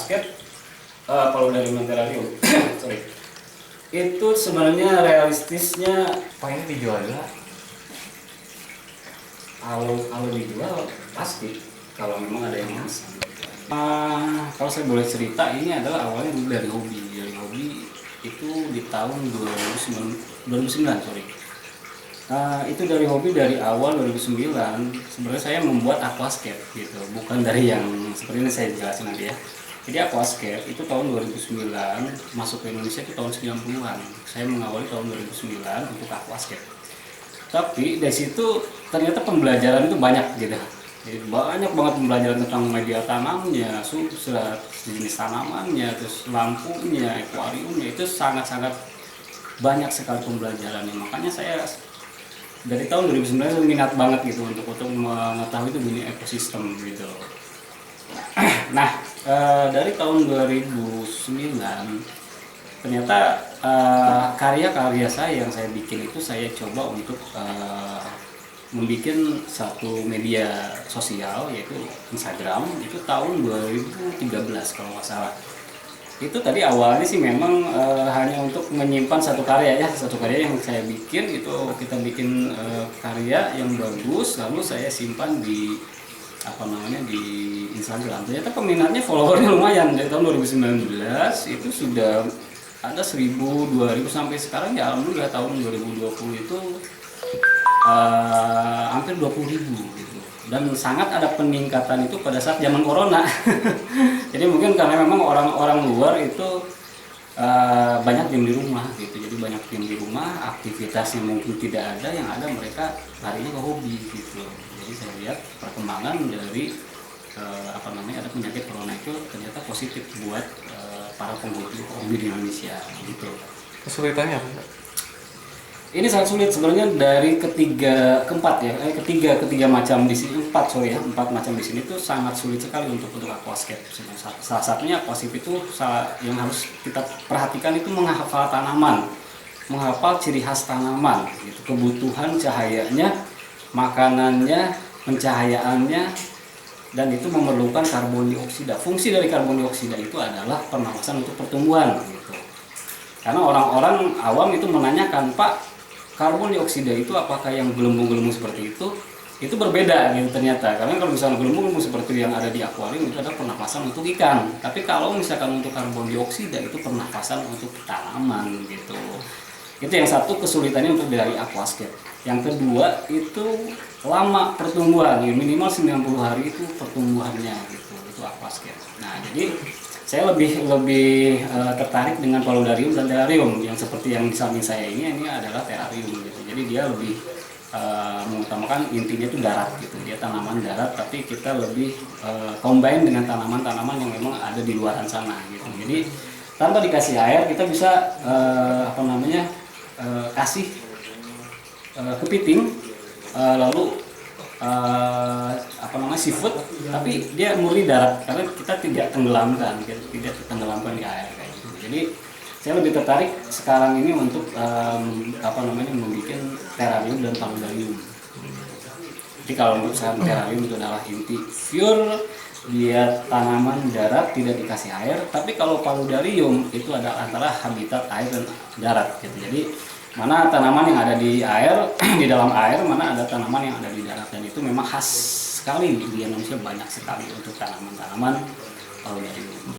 aquascape, paludarium dan terrarium. Sorry. Itu sebenarnya realistisnya Pengen dijual juga. kalau dijual pasti kalau memang ada yang memesan. Kalau saya boleh cerita, ini adalah awalnya dulu dari hobi. Dari hobi itu di tahun 2009 sorry. Itu dari hobi dari awal 2009. Sebenarnya saya membuat aquascape gitu, bukan dari yang seperti ini saya jelasin nanti ya. Jadi aquascape itu tahun 2009, masuk ke Indonesia itu tahun 90-an. Saya mengawali tahun 2009 untuk aquascape. Tapi dari situ ternyata pembelajaran itu banyak gitu. Jadi banyak banget pembelajaran tentang media tanamnya, substrat, jenis tanamannya, terus lampunya, akuariumnya, itu sangat-sangat banyak sekali pembelajarannya. Makanya saya dari tahun 2009 saya minat banget gitu untuk mengetahui itu dunia ekosistem gitu. Nah, dari tahun 2009 ternyata karya-karya saya yang saya bikin itu saya coba untuk membuat satu media sosial yaitu Instagram itu tahun 2013 kalau nggak salah. Itu tadi awalnya sih memang hanya untuk menyimpan satu karya yang saya bikin itu, kita bikin karya yang bagus lalu saya simpan di di Instagram. Ternyata peminatnya, followernya lumayan. Dari tahun 2019 itu sudah ada 1000, 2000 sampai sekarang ya alhamdulillah tahun 2020 itu hampir 20.000 gitu. Dan sangat ada peningkatan itu pada saat zaman corona. Jadi mungkin karena memang orang-orang luar itu banyak diam di rumah gitu. Jadi banyak diam di rumah, aktivitasnya mungkin tidak ada, yang ada mereka larinya ke hobi gitu. Jadi saya lihat perkembangan dari ada penyakit corona itu ternyata positif buat para penghobi di Indonesia gitu. Kesulitannya apa? Ini sangat sulit sebenarnya dari ketiga macam di sini, empat macam di sini itu sangat sulit sekali untuk aquascape. Salah satunya aquascape itu yang harus kita perhatikan itu menghafal tanaman, menghafal ciri khas tanaman, gitu, kebutuhan cahayanya, makanannya, pencahayaannya, dan itu memerlukan karbon dioksida. Fungsi dari karbon dioksida itu adalah pernapasan untuk pertumbuhan, gitu. Karena orang-orang awam itu menanyakan, Pak, karbon dioksida itu apakah yang gelembung-gelembung seperti itu berbeda gitu ternyata. Karena kalau misalnya gelembung-gelembung seperti yang ada di akuarium itu ada pernapasan untuk ikan. Tapi kalau misalkan untuk karbon dioksida itu pernapasan untuk tanaman gitu. Itu yang satu kesulitannya untuk dari aquascape. Yang kedua itu lama pertumbuhan, minimal 90 hari itu pertumbuhannya gitu. Itu aquascape. Nah, jadi saya lebih tertarik dengan paludarium dan terrarium yang seperti yang di samping saya ini adalah terrarium gitu. Jadi dia lebih mengutamakan intinya itu darat gitu. Dia tanaman darat tapi kita lebih combine dengan tanaman-tanaman yang memang ada di luaran sana gitu. Jadi tanpa dikasih air kita bisa kasih kepiting lalu seafood, tapi dia murni darat karena kita tidak tenggelamkan di air kayak gitu. Jadi saya lebih tertarik sekarang ini untuk membuat terrarium dan paludarium. Jadi kalau untuk saya terrarium itu adalah inti pure dia tanaman darat tidak dikasih air, tapi kalau paludarium itu adalah antara habitat air dan darat gitu. Jadi mana tanaman yang ada di air di dalam air, mana ada tanaman yang ada di darat, dan itu memang khas sekali di Indonesia, banyak sekali untuk tanaman-tanaman paludarium.